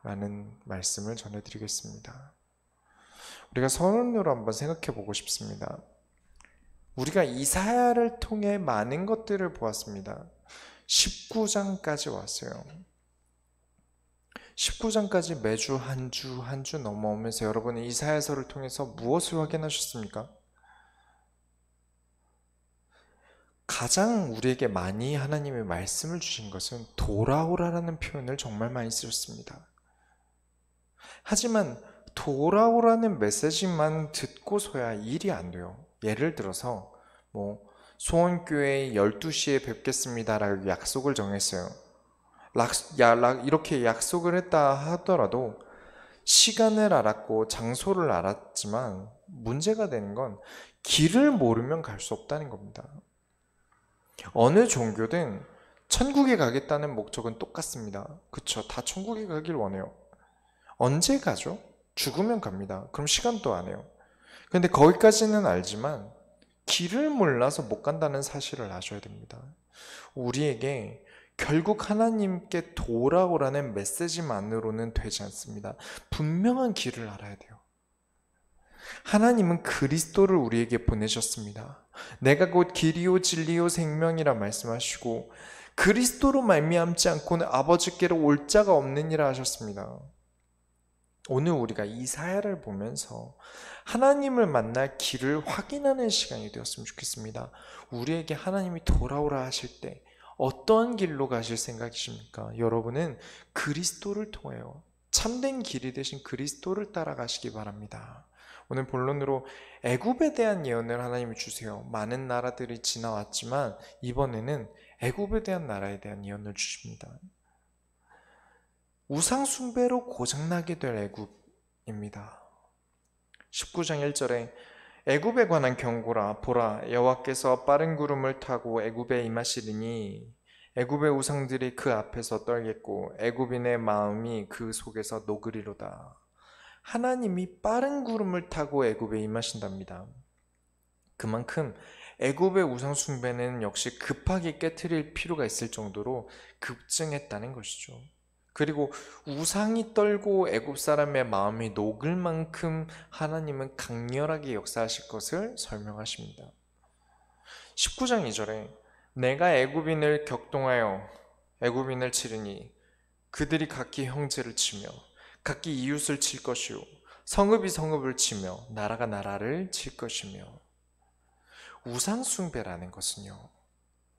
라는 말씀을 전해드리겠습니다. 우리가 서론으로 한번 생각해 보고 싶습니다. 우리가 이사야를 통해 많은 것들을 보았습니다. 19장까지 왔어요. 19장까지 매주 한 주 한 주 넘어오면서 여러분이 이사야서를 통해서 무엇을 확인하셨습니까? 가장 우리에게 많이 하나님의 말씀을 주신 것은 돌아오라라는 표현을 정말 많이 쓰셨습니다. 하지만 돌아오라는 메시지만 듣고서야 일이 안 돼요. 예를 들어서 소원교회 12시에 뵙겠습니다라고 약속을 정했어요. 이렇게 약속을 했다 하더라도 시간을 알았고 장소를 알았지만 문제가 되는 건 길을 모르면 갈 수 없다는 겁니다. 어느 종교든 천국에 가겠다는 목적은 똑같습니다. 그쵸? 다 천국에 가길 원해요. 언제 가죠? 죽으면 갑니다. 그럼 시간도 안 해요. 근데 거기까지는 알지만 길을 몰라서 못 간다는 사실을 아셔야 됩니다. 우리에게 결국 하나님께 돌아오라는 메시지만으로는 되지 않습니다. 분명한 길을 알아야 돼요. 하나님은 그리스도를 우리에게 보내셨습니다. 내가 곧 길이요 진리요 생명이라 말씀하시고 그리스도로 말미암지 않고는 아버지께로 올 자가 없느니라 하셨습니다. 오늘 우리가 이사야를 보면서 하나님을 만날 길을 확인하는 시간이 되었으면 좋겠습니다. 우리에게 하나님이 돌아오라 하실 때 어떠한 길로 가실 생각이십니까? 여러분은 그리스도를 통하여 참된 길이 되신 그리스도를 따라가시기 바랍니다. 오늘 본론으로 애굽에 대한 예언을 하나님이 주세요. 많은 나라들이 지나왔지만 이번에는 애굽에 대한 나라에 대한 예언을 주십니다. 우상 숭배로 고장나게 될 애굽입니다. 19장 1절에 애굽에 관한 경고라. 보라, 여호와께서 빠른 구름을 타고 애굽에 임하시리니 애굽의 우상들이 그 앞에서 떨겠고 애굽인의 마음이 그 속에서 녹으리로다. 하나님이 빠른 구름을 타고 애굽에 임하신답니다. 그만큼 애굽의 우상 숭배는 역시 급하게 깨트릴 필요가 있을 정도로 급증했다는 것이죠. 그리고 우상이 떨고 애굽 사람의 마음이 녹을 만큼 하나님은 강렬하게 역사하실 것을 설명하십니다. 19장 2절에 내가 애굽인을 격동하여 애굽인을 치르니 그들이 각기 형제를 치며 각기 이웃을 칠 것이요 성읍이 성읍을 치며 나라가 나라를 칠 것이며. 우상 숭배라는 것은요,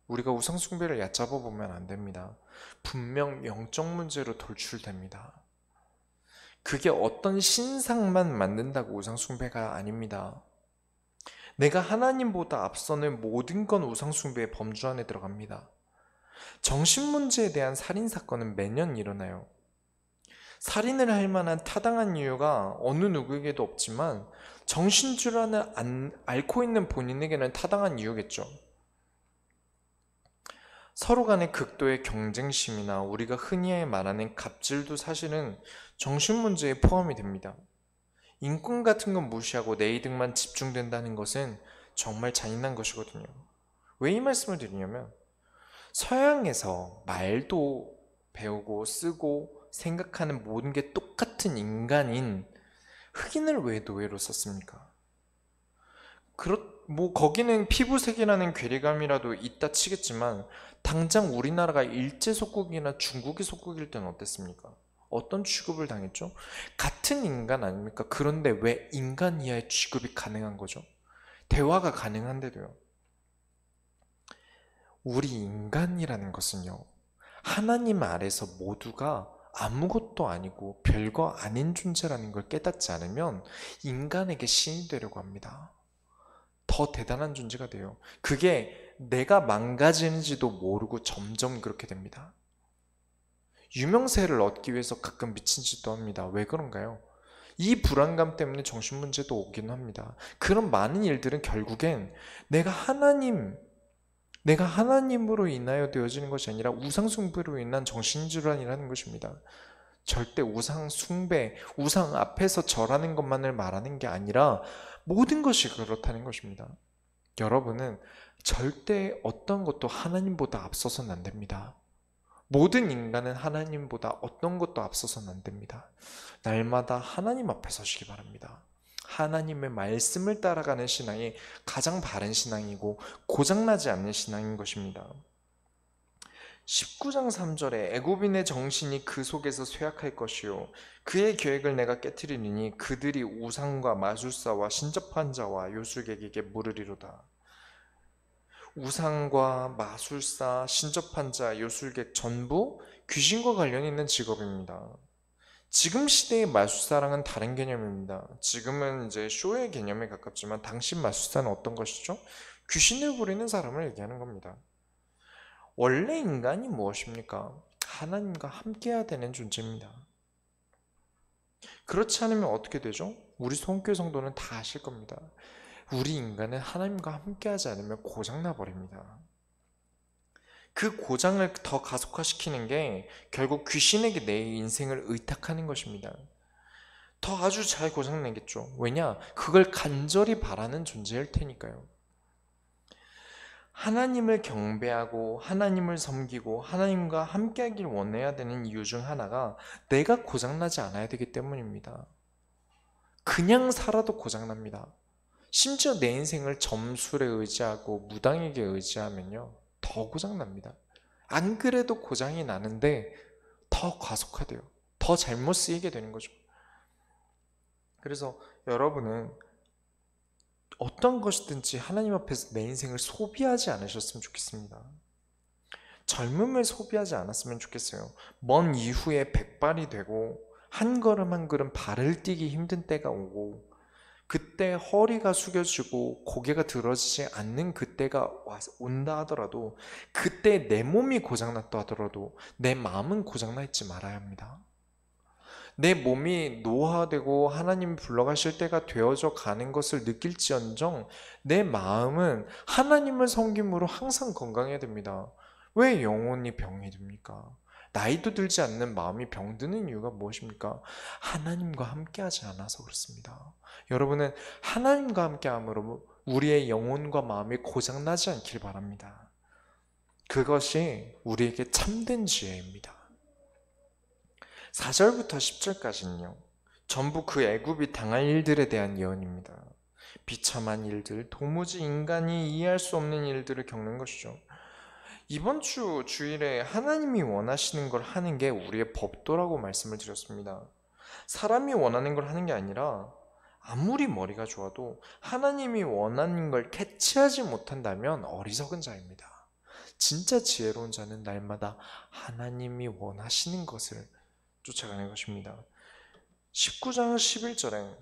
우리가 우상 숭배를 얕잡아 보면 안 됩니다. 분명 영적 문제로 돌출됩니다. 그게 어떤 신상만 만든다고 우상 숭배가 아닙니다. 내가 하나님보다 앞서는 모든 건 우상 숭배의 범주 안에 들어갑니다. 정신 문제에 대한 살인 사건은 매년 일어나요. 살인을 할 만한 타당한 이유가 어느 누구에게도 없지만 정신질환을 앓고 있는 본인에게는 타당한 이유겠죠. 서로 간의 극도의 경쟁심이나 우리가 흔히 말하는 갑질도 사실은 정신문제에 포함이 됩니다. 인권 같은 건 무시하고 내 이득만 집중된다는 것은 정말 잔인한 것이거든요. 왜 이 말씀을 드리냐면 서양에서 말도 배우고 쓰고 생각하는 모든 게 똑같은 인간인 흑인을 왜 노예로 썼습니까? 거기는 피부색이라는 괴리감이라도 있다 치겠지만 당장 우리나라가 일제속국이나 중국의 속국일 때는 어땠습니까? 어떤 취급을 당했죠? 같은 인간 아닙니까? 그런데 왜 인간 이하의 취급이 가능한 거죠? 대화가 가능한데도요. 우리 인간이라는 것은요, 하나님 아래서 모두가 아무것도 아니고 별거 아닌 존재라는 걸 깨닫지 않으면 인간에게 신이 되려고 합니다. 더 대단한 존재가 돼요. 그게 내가 망가지는지도 모르고 점점 그렇게 됩니다. 유명세를 얻기 위해서 가끔 미친 짓도 합니다. 왜 그런가요? 이 불안감 때문에 정신문제도 오긴 합니다. 그런 많은 일들은 결국엔 내가 하나님으로 인하여 되어지는 것이 아니라 우상숭배로 인한 정신질환이라는 것입니다. 절대 우상숭배, 우상 앞에서 절하는 것만을 말하는 게 아니라 모든 것이 그렇다는 것입니다. 여러분은 절대 어떤 것도 하나님보다 앞서서는 안 됩니다. 모든 인간은 하나님보다 어떤 것도 앞서서는 안 됩니다. 날마다 하나님 앞에 서시기 바랍니다. 하나님의 말씀을 따라가는 신앙이 가장 바른 신앙이고 고장나지 않는 신앙인 것입니다. 19장 3절에 애굽인의 정신이 그 속에서 쇠약할 것이요 그의 계획을 내가 깨트리니 그들이 우상과 마술사와 신접한 자와 요술객에게 물으리로다. 우상과 마술사, 신접한 자, 요술객 전부 귀신과 관련 있는 직업입니다. 지금 시대의 마술사랑은 다른 개념입니다. 지금은 이제 쇼의 개념에 가깝지만 당시 마술사는 어떤 것이죠? 귀신을 부리는 사람을 얘기하는 겁니다. 원래 인간이 무엇입니까? 하나님과 함께해야 되는 존재입니다. 그렇지 않으면 어떻게 되죠? 우리 성교 성도는 다 아실 겁니다. 우리 인간은 하나님과 함께하지 않으면 고장나 버립니다. 그 고장을 더 가속화시키는 게 결국 귀신에게 내 인생을 의탁하는 것입니다. 더 아주 잘 고장내겠죠. 왜냐? 그걸 간절히 바라는 존재일 테니까요. 하나님을 경배하고 하나님을 섬기고 하나님과 함께하길 원해야 되는 이유 중 하나가 내가 고장나지 않아야 되기 때문입니다. 그냥 살아도 고장납니다. 심지어 내 인생을 점술에 의지하고 무당에게 의지하면요 더 고장납니다. 안 그래도 고장이 나는데 더 과속화돼요. 더 잘못 쓰이게 되는 거죠. 그래서 여러분은 어떤 것이든지 하나님 앞에서 내 인생을 소비하지 않으셨으면 좋겠습니다. 젊음을 소비하지 않았으면 좋겠어요. 먼 이후에 백발이 되고 한 걸음 한 걸음 발을 떼기 힘든 때가 오고 그때 허리가 숙여지고 고개가 들어지지 않는 그때가 온다 하더라도 그때 내 몸이 고장났다 하더라도 내 마음은 고장나 있지 말아야 합니다. 내 몸이 노화되고 하나님이 불러가실 때가 되어져 가는 것을 느낄지언정 내 마음은 하나님을 섬김으로 항상 건강해야 됩니다. 왜 영혼이 병이 됩니까? 나이도 들지 않는 마음이 병드는 이유가 무엇입니까? 하나님과 함께하지 않아서 그렇습니다. 여러분은 하나님과 함께함으로 우리의 영혼과 마음이 고장나지 않길 바랍니다. 그것이 우리에게 참된 지혜입니다. 4절부터 10절까지는요 전부 그 애굽이 당할 일들에 대한 예언입니다. 비참한 일들, 도무지 인간이 이해할 수 없는 일들을 겪는 것이죠. 이번 주 주일에 하나님이 원하시는 걸 하는 게 우리의 법도라고 말씀을 드렸습니다. 사람이 원하는 걸 하는 게 아니라 아무리 머리가 좋아도 하나님이 원하는 걸 캐치하지 못한다면 어리석은 자입니다. 진짜 지혜로운 자는 날마다 하나님이 원하시는 것을 쫓아가는 것입니다. 19장 11절에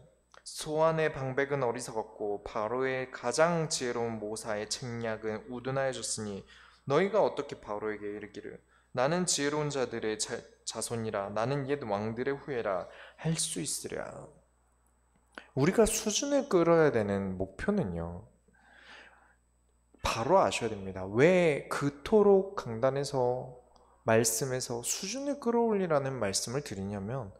소안의 방백은 어리석었고 바로의 가장 지혜로운 모사의 책략은 우둔하여졌으니 너희가 어떻게 바로에게 이르기를 나는 지혜로운 자들의 자손이라 나는 옛 왕들의 후예라 할 수 있으랴. 우리가 수준을 끌어야 되는 목표는요 바로 아셔야 됩니다. 왜 그토록 강단에서 말씀에서 수준을 끌어올리라는 말씀을 드리냐면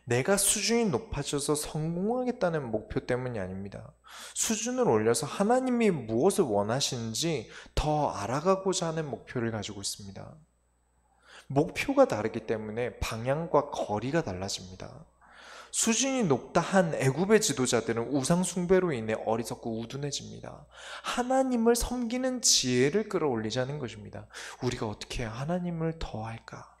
내가 수준이 높아져서 성공하겠다는 목표 때문이 아닙니다. 수준을 올려서 하나님이 무엇을 원하시는지 더 알아가고자 하는 목표를 가지고 있습니다. 목표가 다르기 때문에 방향과 거리가 달라집니다. 수준이 높다 한 애굽의 지도자들은 우상 숭배로 인해 어리석고 우둔해집니다. 하나님을 섬기는 지혜를 끌어올리자는 것입니다. 우리가 어떻게 해야 하나님을 더 할까?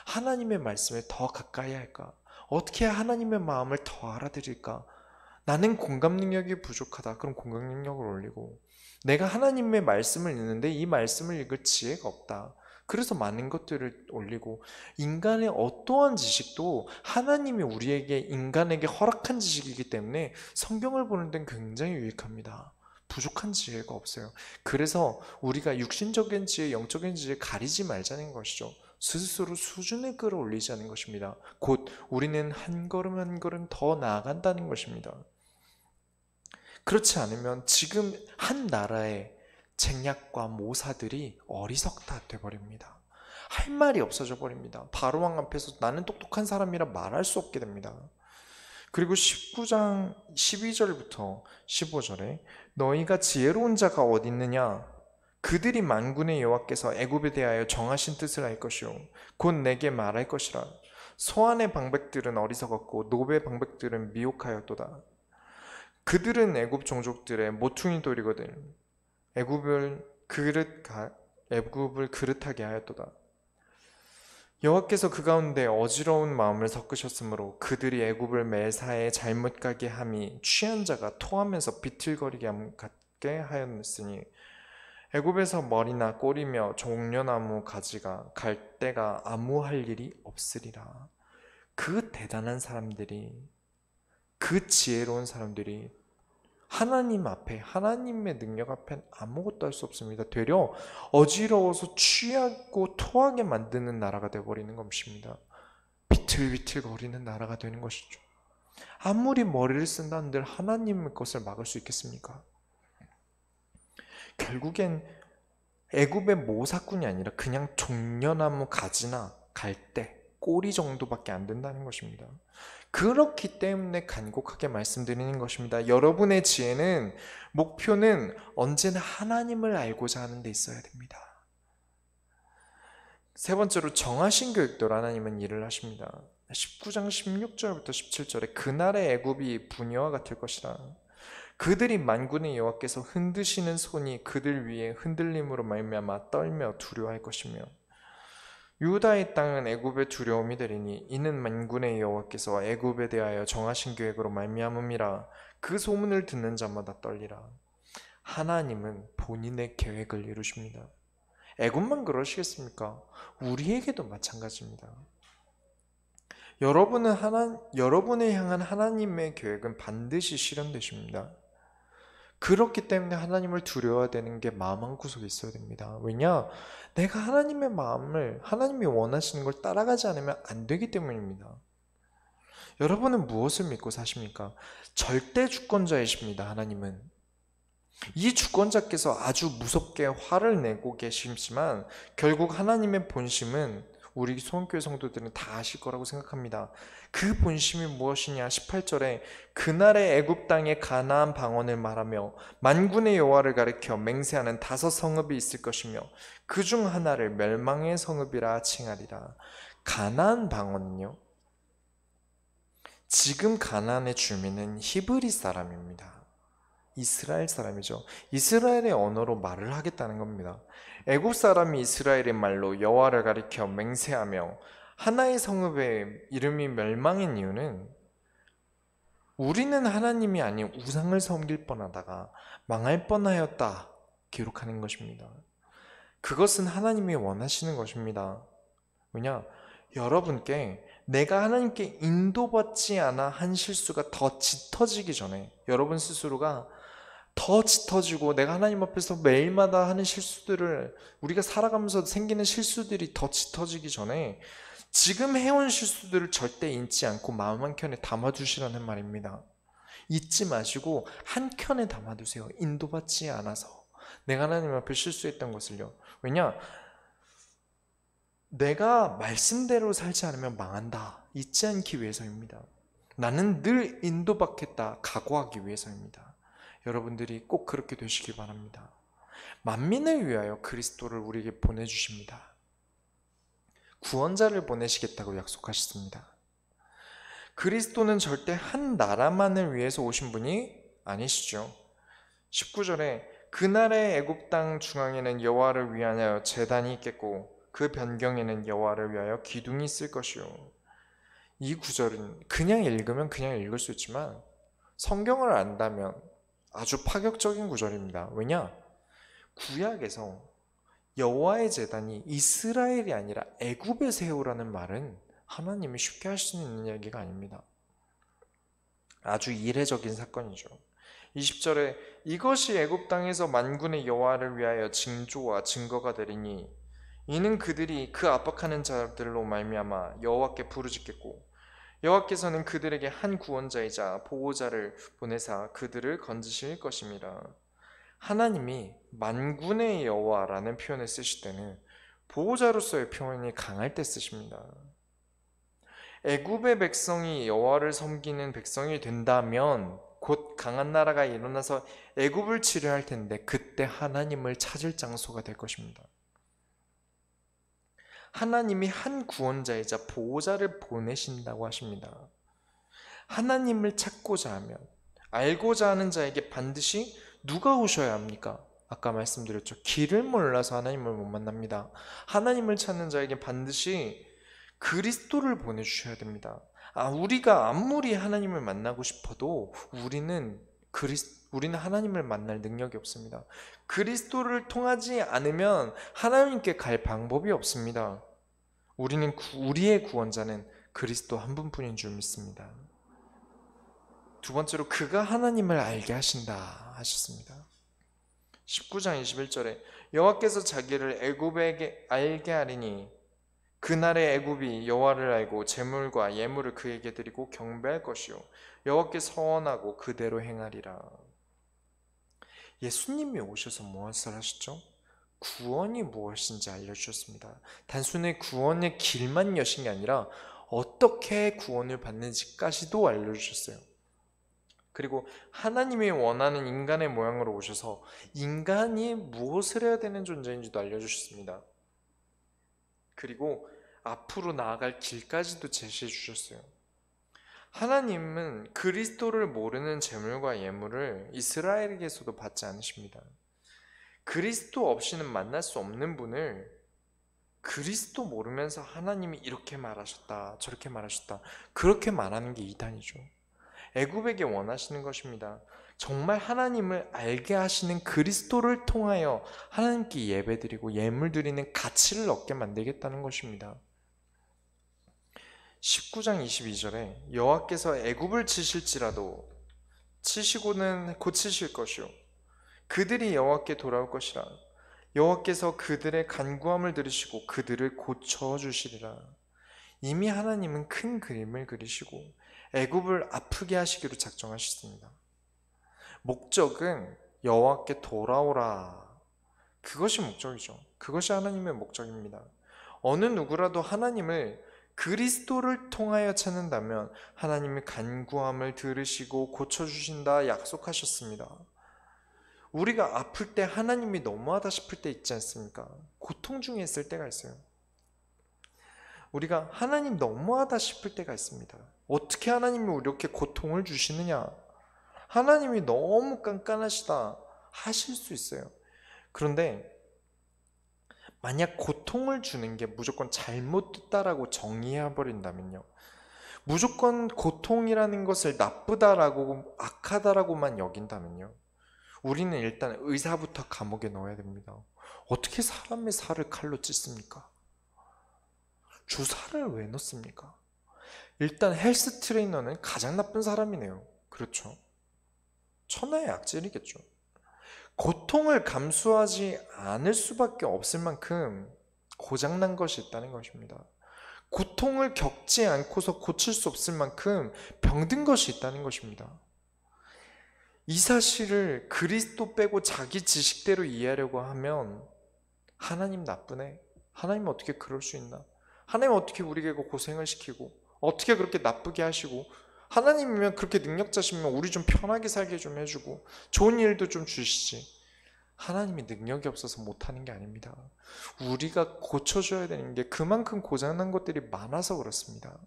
하나님의 말씀에 더 가까이 할까? 어떻게 해야 하나님의 마음을 더 알아들일까? 나는 공감 능력이 부족하다. 그럼 공감 능력을 올리고 내가 하나님의 말씀을 읽는데 이 말씀을 읽을 지혜가 없다. 그래서 많은 것들을 올리고 인간의 어떠한 지식도 하나님이 우리에게 인간에게 허락한 지식이기 때문에 성경을 보는 데는 굉장히 유익합니다. 부족한 지혜가 없어요. 그래서 우리가 육신적인 지혜, 영적인 지혜 가리지 말자는 것이죠. 스스로 수준을 끌어올리자는 것입니다. 곧 우리는 한 걸음 한 걸음 더 나아간다는 것입니다. 그렇지 않으면 지금 한 나라의 책략과 모사들이 어리석다 돼버립니다. 할 말이 없어져 버립니다. 바로왕 앞에서 나는 똑똑한 사람이라 말할 수 없게 됩니다. 그리고 19장 12절부터 15절에 너희가 지혜로운 자가 어디 있느냐? 그들이 만군의 여호와께서 애굽에 대하여 정하신 뜻을 알 것이요 곧 내게 말할 것이라. 소안의 방백들은 어리석었고 노베의 방백들은 미혹하였도다. 그들은 애굽 종족들의 모퉁이 돌이거든 애굽을 그릇하게 하였도다. 여호와께서 그 가운데 어지러운 마음을 섞으셨으므로 그들이 애굽을 매사에 잘못 가게 함이 취한 자가 토하면서 비틀거리게 같게 하였으니 애굽에서 머리나 꼬리며 종려나무 가지가 갈대가 아무 할 일이 없으리라. 그 대단한 사람들이, 그 지혜로운 사람들이 하나님 앞에, 하나님의 능력 앞엔 아무것도 할 수 없습니다. 되려 어지러워서 취하고 토하게 만드는 나라가 되어버리는 것입니다. 비틀비틀 거리는 나라가 되는 것이죠. 아무리 머리를 쓴다는들 하나님의 것을 막을 수 있겠습니까? 결국엔 애굽의 모사꾼이 아니라 그냥 종려나무 가지나 갈대, 꼬리 정도밖에 안 된다는 것입니다. 그렇기 때문에 간곡하게 말씀드리는 것입니다. 여러분의 지혜는, 목표는 언제나 하나님을 알고자 하는 데 있어야 됩니다. 세 번째로 정하신 계획대로 하나님은 일을 하십니다. 19장 16절부터 17절에 그날의 애굽이 부녀와 같을 것이라. 그들이 만군의 여호와께서 흔드시는 손이 그들 위에 흔들림으로 말미암아 떨며 두려워할 것이며 유다의 땅은 애굽의 두려움이 되리니 이는 만군의 여호와께서 애굽에 대하여 정하신 계획으로 말미암음이라. 그 소문을 듣는 자마다 떨리라. 하나님은 본인의 계획을 이루십니다. 애굽만 그러시겠습니까? 우리에게도 마찬가지입니다. 여러분을 향한 하나님의 계획은 반드시 실현되십니다. 그렇기 때문에 하나님을 두려워야 되는 게 마음 한구석에 있어야 됩니다. 왜냐? 내가 하나님의 마음을, 하나님이 원하시는 걸 따라가지 않으면 안 되기 때문입니다. 여러분은 무엇을 믿고 사십니까? 절대 주권자이십니다. 하나님은. 이 주권자께서 아주 무섭게 화를 내고 계시지만 결국 하나님의 본심은 우리 소원교회 성도들은 다 아실 거라고 생각합니다. 그 본심이 무엇이냐? 18절에 그날의 애굽 땅의 가나안 방언을 말하며 만군의 여호와를 가리켜 맹세하는 5 성읍이 있을 것이며 그 중 하나를 멸망의 성읍이라 칭하리라. 가나안 방언은요, 지금 가나안의 주민은 히브리 사람입니다. 이스라엘 사람이죠. 이스라엘의 언어로 말을 하겠다는 겁니다. 애굽 사람이 이스라엘의 말로 여호와를 가리켜 맹세하며 하나의 성읍의 이름이 멸망인 이유는 우리는 하나님이 아닌 우상을 섬길 뻔하다가 망할 뻔하였다 기록하는 것입니다. 그것은 하나님이 원하시는 것입니다. 왜냐? 여러분께 내가 하나님께 인도받지 않아 한 실수가 더 짙어지기 전에, 여러분 스스로가 더 짙어지고 내가 하나님 앞에서 매일마다 하는 실수들을, 우리가 살아가면서 생기는 실수들이 더 짙어지기 전에 지금 해온 실수들을 절대 잊지 않고 마음 한켠에 담아두시라는 말입니다. 잊지 마시고 한켠에 담아두세요. 인도받지 않아서 내가 하나님 앞에 실수했던 것을요. 왜냐? 내가 말씀대로 살지 않으면 망한다, 잊지 않기 위해서입니다. 나는 늘 인도받겠다 각오하기 위해서입니다. 여러분들이 꼭 그렇게 되시길 바랍니다. 만민을 위하여 그리스도를 우리에게 보내주십니다. 구원자를 보내시겠다고 약속하셨습니다. 그리스도는 절대 한 나라만을 위해서 오신 분이 아니시죠. 19절에 그날의 애굽 땅 중앙에는 여호와를 위하여 제단이 있겠고 그 변경에는 여호와를 위하여 기둥이 있을 것이요. 이 구절은 그냥 읽으면 그냥 읽을 수 있지만 성경을 안다면 아주 파격적인 구절입니다. 왜냐? 구약에서 여호와의 제단이 이스라엘이 아니라 애굽에 세우라는 말은 하나님이 쉽게 할 수 있는 이야기가 아닙니다. 아주 이례적인 사건이죠. 20절에 이것이 애굽 땅에서 만군의 여호와를 위하여 징조와 증거가 되리니 이는 그들이 그 압박하는 자들로 말미암아 여호와께 부르짖겠고 여호와께서는 그들에게 한 구원자이자 보호자를 보내사 그들을 건지실 것임이라. 하나님이 만군의 여호와라는 표현을 쓰실 때는 보호자로서의 표현이 강할 때 쓰십니다. 애굽의 백성이 여호와를 섬기는 백성이 된다면 곧 강한 나라가 일어나서 애굽을 치료할 텐데 그때 하나님을 찾을 장소가 될 것입니다. 하나님이 한 구원자이자 보호자를 보내신다고 하십니다. 하나님을 찾고자 하면, 알고자 하는 자에게 반드시 누가 오셔야 합니까? 아까 말씀드렸죠. 길을 몰라서 하나님을 못 만납니다. 하나님을 찾는 자에게 반드시 그리스도를 보내주셔야 됩니다. 우리가 아무리 하나님을 만나고 싶어도 우리는 하나님을 만날 능력이 없습니다. 그리스도를 통하지 않으면 하나님께 갈 방법이 없습니다. 우리의 구원자는 그리스도 한 분뿐인 줄 믿습니다. 두 번째로 그가 하나님을 알게 하신다 하셨습니다. 19장 21절에 여호와께서 자기를 애굽에게 알게 하리니 그날의 애굽이 여호와를 알고 재물과 예물을 그에게 드리고 경배할 것이요 여호와께 서원하고 그대로 행하리라. 예수님이 오셔서 무엇을 하셨죠? 구원이 무엇인지 알려주셨습니다. 단순히 구원의 길만 여신 게 아니라 어떻게 구원을 받는지까지도 알려주셨어요. 그리고 하나님이 원하는 인간의 모양으로 오셔서 인간이 무엇을 해야 되는 존재인지도 알려주셨습니다. 그리고 앞으로 나아갈 길까지도 제시해 주셨어요. 하나님은 그리스도를 모르는 재물과 예물을 이스라엘에게서도 받지 않으십니다. 그리스도 없이는 만날 수 없는 분을 그리스도 모르면서 하나님이 이렇게 말하셨다, 저렇게 말하셨다, 그렇게 말하는 게 이단이죠. 애굽에게 원하시는 것입니다. 정말 하나님을 알게 하시는 그리스도를 통하여 하나님께 예배드리고 예물 드리는 가치를 얻게 만들겠다는 것입니다. 19장 22절에 여호와께서 애굽을 치실지라도 치시고는 고치실 것이요 그들이 여호와께 돌아올 것이라. 여호와께서 그들의 간구함을 들으시고 그들을 고쳐주시리라. 이미 하나님은 큰 그림을 그리시고 애굽을 아프게 하시기로 작정하셨습니다. 목적은 여호와께 돌아오라. 그것이 목적이죠. 그것이 하나님의 목적입니다. 어느 누구라도 하나님을 그리스도를 통하여 찾는다면 하나님의 간구함을 들으시고 고쳐주신다 약속하셨습니다. 우리가 아플 때 하나님이 너무하다 싶을 때 있지 않습니까? 고통 중에 있을 때가 있어요. 우리가 하나님 너무하다 싶을 때가 있습니다. 어떻게 하나님이 이렇게 고통을 주시느냐? 하나님이 너무 깐깐하시다 하실 수 있어요. 그런데 만약 고통을 주는 게 무조건 잘못됐다라고 정의해버린다면요, 무조건 고통이라는 것을 나쁘다라고 악하다라고만 여긴다면요, 우리는 일단 의사부터 감옥에 넣어야 됩니다. 어떻게 사람의 살을 칼로 찢습니까? 주사를 왜 넣습니까? 일단 헬스 트레이너는 가장 나쁜 사람이네요. 그렇죠? 천하의 악질이겠죠. 고통을 감수하지 않을 수밖에 없을 만큼 고장난 것이 있다는 것입니다. 고통을 겪지 않고서 고칠 수 없을 만큼 병든 것이 있다는 것입니다. 이 사실을 그리스도 빼고 자기 지식대로 이해하려고 하면 하나님 나쁘네, 하나님 어떻게 그럴 수 있나, 하나님 어떻게 우리에게 고생을 시키고 어떻게 그렇게 나쁘게 하시고, 하나님이면 그렇게 능력자시면 우리 좀 편하게 살게 좀 해주고 좋은 일도 좀 주시지. 하나님이 능력이 없어서 못하는 게 아닙니다. 우리가 고쳐줘야 되는 게 그만큼 고장난 것들이 많아서 그렇습니다.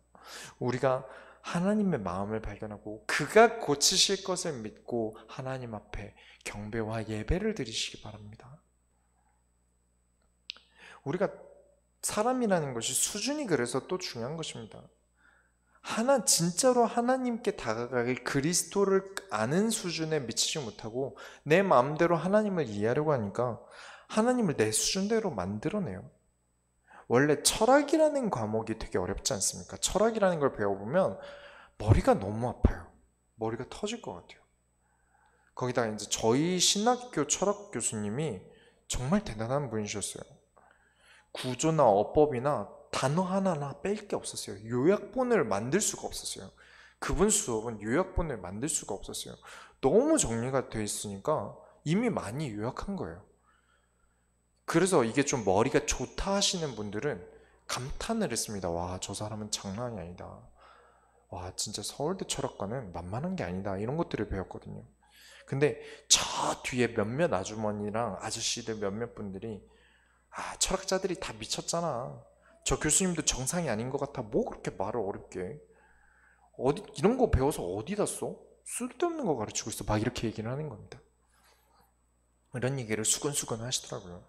우리가 하나님의 마음을 발견하고 그가 고치실 것을 믿고 하나님 앞에 경배와 예배를 드리시기 바랍니다. 우리가 사람이라는 것이 수준이 그래서 또 중요한 것입니다. 진짜로 하나님께 다가가길 그리스도를 아는 수준에 미치지 못하고 내 마음대로 하나님을 이해하려고 하니까 하나님을 내 수준대로 만들어내요. 원래 철학이라는 과목이 되게 어렵지 않습니까? 철학이라는 걸 배워보면 머리가 너무 아파요. 머리가 터질 것 같아요. 거기다가 이제 저희 신학교 철학 교수님이 정말 대단한 분이셨어요. 구조나 어법이나 단어 하나나 뺄 게 없었어요. 요약본을 만들 수가 없었어요. 그분 수업은 요약본을 만들 수가 없었어요. 너무 정리가 돼 있으니까 이미 많이 요약한 거예요. 그래서 이게 좀 머리가 좋다 하시는 분들은 감탄을 했습니다. 와, 저 사람은 장난이 아니다. 와, 진짜 서울대 철학과는 만만한 게 아니다, 이런 것들을 배웠거든요. 근데 저 뒤에 몇몇 아주머니랑 아저씨들 몇몇 분들이 철학자들이 다 미쳤잖아, 저 교수님도 정상이 아닌 것 같아, 뭐 그렇게 말을 어렵게 해? 어디 이런 거 배워서 어디다 써? 쓸데없는 거 가르치고 있어, 막 이렇게 얘기를 하는 겁니다. 이런 얘기를 수근수근 하시더라고요.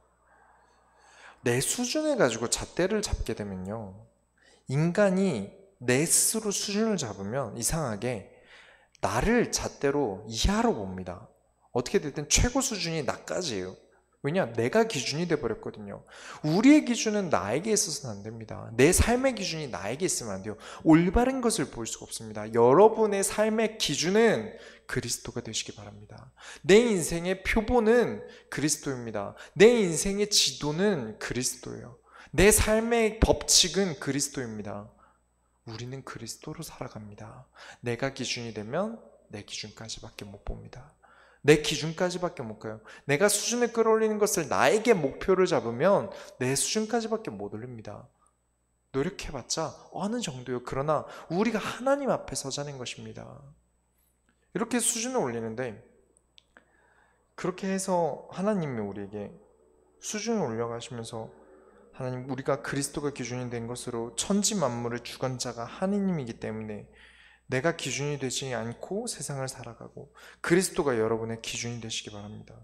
내 수준을 가지고 잣대를 잡게 되면요, 인간이 내 스스로 수준을 잡으면 이상하게 나를 잣대로 이하로 봅니다. 어떻게 됐든 최고 수준이 나까지예요. 왜냐? 내가 기준이 돼버렸거든요. 우리의 기준은 나에게 있어서는 안 됩니다. 내 삶의 기준이 나에게 있으면 안 돼요. 올바른 것을 볼 수가 없습니다. 여러분의 삶의 기준은 그리스도가 되시기 바랍니다. 내 인생의 표본은 그리스도입니다. 내 인생의 지도는 그리스도예요. 내 삶의 법칙은 그리스도입니다. 우리는 그리스도로 살아갑니다. 내가 기준이 되면 내 기준까지밖에 못 봅니다. 내 기준까지밖에 못 가요. 내가 수준을 끌어올리는 것을 나에게 목표를 잡으면 내 수준까지밖에 못 올립니다. 노력해봤자 어느 정도요. 그러나 우리가 하나님 앞에 서자는 것입니다. 이렇게 수준을 올리는데, 그렇게 해서 하나님이 우리에게 수준을 올려가시면서, 하나님, 우리가 그리스도가 기준이 된 것으로 천지 만물의 주관자가 하나님이기 때문에 내가 기준이 되지 않고 세상을 살아가고 그리스도가 여러분의 기준이 되시기 바랍니다.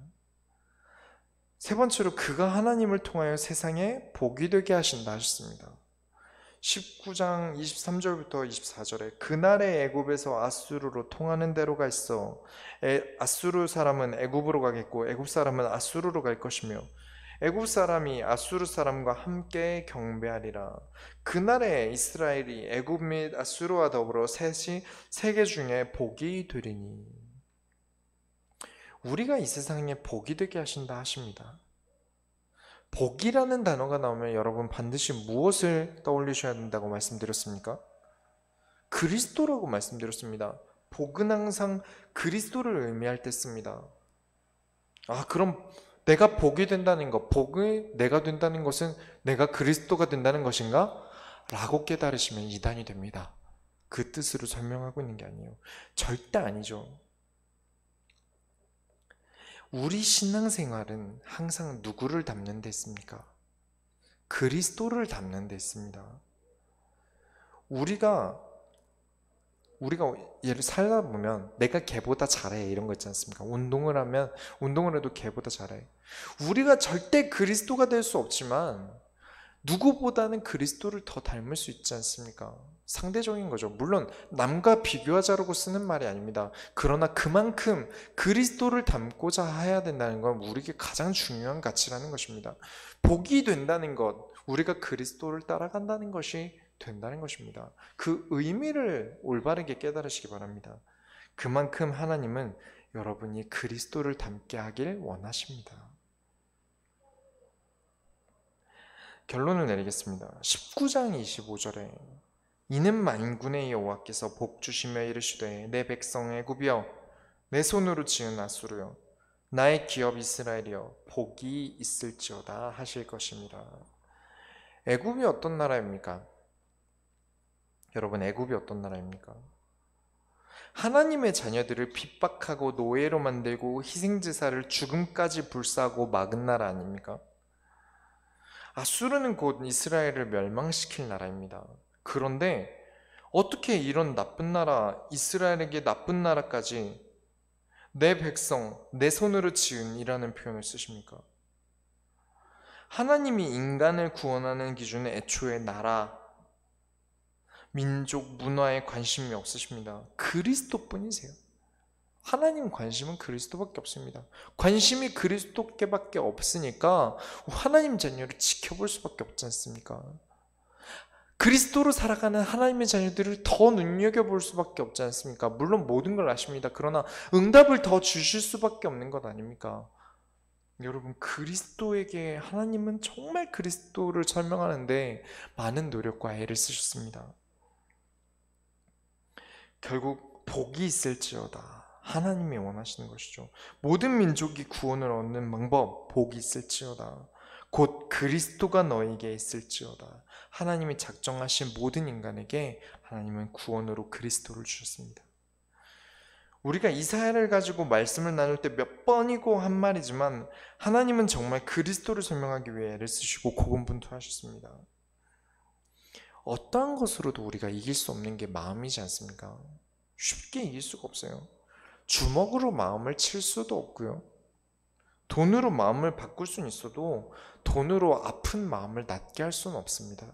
세 번째로, 그가 하나님을 통하여 세상에 복이 되게 하신다 하셨습니다. 19장 23절부터 24절에 그날의 애굽에서 아수르로 통하는 대로가 있어 아수르 사람은 애굽으로 가겠고 애굽 사람은 아수르로 갈 것이며 애굽 사람이 아수르 사람과 함께 경배하리라. 그날에 이스라엘이 애굽 및 아수르와 더불어 셋이 세계 중에 복이 되리니. 우리가 이 세상에 복이 되게 하신다 하십니다. 복이라는 단어가 나오면 여러분 반드시 무엇을 떠올리셔야 된다고 말씀드렸습니까? 그리스도라고 말씀드렸습니다. 복은 항상 그리스도를 의미할 때 씁니다. 그럼 내가 복이 된다는 것, 복이 내가 된다는 것은 내가 그리스도가 된다는 것인가? 라고 깨달으시면 이단이 됩니다. 그 뜻으로 설명하고 있는 게 아니에요. 절대 아니죠. 우리 신앙생활은 항상 누구를 닮는 데 있습니까? 그리스도를 닮는 데 있습니다. 우리가 얘를 살다 보면 내가 걔보다 잘해, 이런 거 있지 않습니까? 운동을 해도 걔보다 잘해. 우리가 절대 그리스도가 될 수 없지만 누구보다는 그리스도를 더 닮을 수 있지 않습니까? 상대적인 거죠. 물론 남과 비교하자라고 쓰는 말이 아닙니다. 그러나 그만큼 그리스도를 닮고자 해야 된다는 건 우리에게 가장 중요한 가치라는 것입니다. 복이 된다는 것, 우리가 그리스도를 따라간다는 것이 된다는 것입니다. 그 의미를 올바르게 깨달으시기 바랍니다. 그만큼 하나님은 여러분이 그리스도를 닮게 하길 원하십니다. 결론을 내리겠습니다. 19장 25절에 이는 만군의 여호와께서 복 주시며 이르시되 내 백성 애굽이여 내 손으로 지은 아수르여 나의 기업 이스라엘이여 복이 있을지어다 하실 것입니다. 애굽이 어떤 나라입니까? 여러분, 애굽이 어떤 나라입니까? 하나님의 자녀들을 핍박하고 노예로 만들고 희생제사를 죽음까지 불사하고 막은 나라 아닙니까? 아수르는 곧 이스라엘을 멸망시킬 나라입니다. 그런데 어떻게 이런 나쁜 나라, 이스라엘에게 나쁜 나라까지 내 백성, 내 손으로 지은 이라는 표현을 쓰십니까? 하나님이 인간을 구원하는 기준은 애초에 나라, 민족, 문화에 관심이 없으십니다. 그리스도뿐이세요. 하나님 관심은 그리스도밖에 없습니다. 관심이 그리스도께밖에 없으니까 하나님 자녀를 지켜볼 수밖에 없지 않습니까? 그리스도로 살아가는 하나님의 자녀들을 더 눈여겨볼 수밖에 없지 않습니까? 물론 모든 걸 아십니다. 그러나 응답을 더 주실 수밖에 없는 것 아닙니까? 여러분, 그리스도에게 하나님은 정말 그리스도를 설명하는데 많은 노력과 애를 쓰셨습니다. 결국 복이 있을지어다, 하나님이 원하시는 것이죠. 모든 민족이 구원을 얻는 방법, 복이 있을지어다. 곧 그리스도가 너에게 있을지어다. 하나님이 작정하신 모든 인간에게 하나님은 구원으로 그리스도를 주셨습니다. 우리가 이사야를 가지고 말씀을 나눌 때 몇 번이고 한 말이지만 하나님은 정말 그리스도를 설명하기 위해 애를 쓰시고 고군분투하셨습니다. 어떠한 것으로도 우리가 이길 수 없는 게 마음이지 않습니까? 쉽게 이길 수가 없어요. 주먹으로 마음을 칠 수도 없고요. 돈으로 마음을 바꿀 수는 있어도 돈으로 아픈 마음을 낫게 할 수는 없습니다.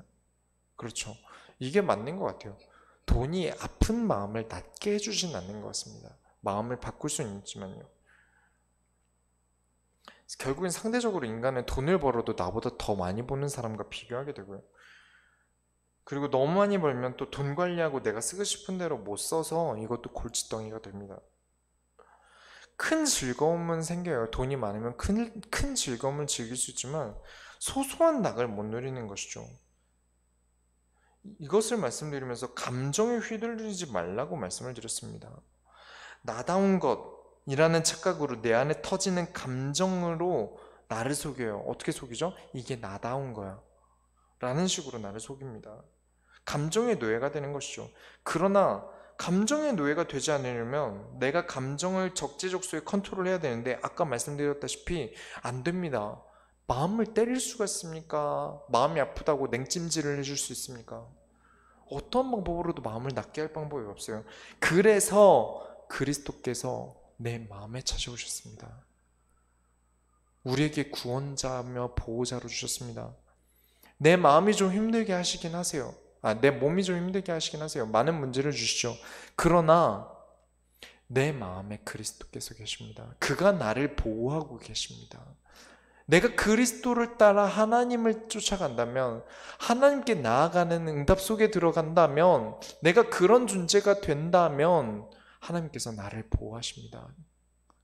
그렇죠. 이게 맞는 것 같아요. 돈이 아픈 마음을 낫게 해주진 않는 것 같습니다. 마음을 바꿀 수는 있지만요. 결국엔 상대적으로 인간은 돈을 벌어도 나보다 더 많이 버는 사람과 비교하게 되고요. 그리고 너무 많이 벌면 또 돈 관리하고 내가 쓰고 싶은 대로 못 써서 이것도 골칫덩이가 됩니다. 큰 즐거움은 생겨요. 돈이 많으면 큰 즐거움을 즐길 수 있지만 소소한 낙을 못 누리는 것이죠. 이것을 말씀드리면서 감정에 휘둘리지 말라고 말씀을 드렸습니다. 나다운 것이라는 착각으로 내 안에 터지는 감정으로 나를 속여요. 어떻게 속이죠? 이게 나다운 거야 라는 식으로 나를 속입니다. 감정의 노예가 되는 것이죠. 그러나 감정의 노예가 되지 않으려면 내가 감정을 적재적소에 컨트롤해야 되는데 아까 말씀드렸다시피 안 됩니다. 마음을 때릴 수가 있습니까? 마음이 아프다고 냉찜질을 해줄 수 있습니까? 어떤 방법으로도 마음을 낫게 할 방법이 없어요. 그래서 그리스도께서 내 마음에 찾아오셨습니다. 우리에게 구원자며 보호자로 주셨습니다. 내 마음이 좀 힘들게 하시긴 하세요. 내 몸이 좀 힘들게 하시긴 하세요. 많은 문제를 주시죠. 그러나 내 마음에 그리스도께서 계십니다. 그가 나를 보호하고 계십니다. 내가 그리스도를 따라 하나님을 쫓아간다면, 하나님께 나아가는 응답 속에 들어간다면, 내가 그런 존재가 된다면 하나님께서 나를 보호하십니다.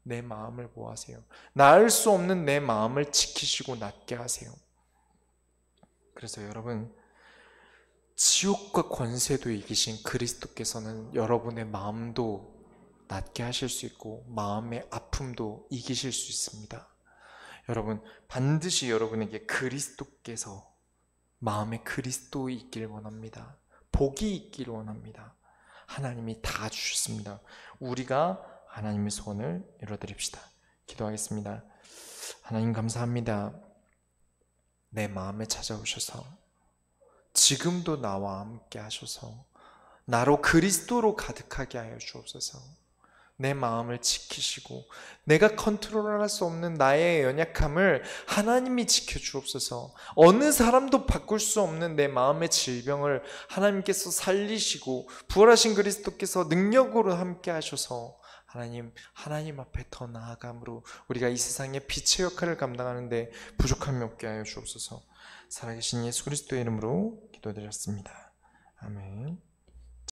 내 마음을 보호하세요. 나을 수 없는 내 마음을 지키시고 낫게 하세요. 그래서 여러분, 지옥과 권세도 이기신 그리스도께서는 여러분의 마음도 낫게 하실 수 있고 마음의 아픔도 이기실 수 있습니다. 여러분, 반드시 여러분에게 그리스도께서 마음에 그리스도 있길 원합니다. 복이 있길 원합니다. 하나님이 다 주셨습니다. 우리가 하나님의 소원을 이뤄드립시다. 기도하겠습니다. 하나님 감사합니다. 내 마음에 찾아오셔서 지금도 나와 함께 하셔서 나로 그리스도로 가득하게 하여 주옵소서. 내 마음을 지키시고 내가 컨트롤할 수 없는 나의 연약함을 하나님이 지켜주옵소서. 어느 사람도 바꿀 수 없는 내 마음의 질병을 하나님께서 살리시고 부활하신 그리스도께서 능력으로 함께 하셔서 하나님 앞에 더 나아감으로 우리가 이 세상의 빛의 역할을 감당하는데 부족함이 없게 하여 주옵소서. 살아계신 예수 그리스도의 이름으로 기도드렸습니다. 아멘.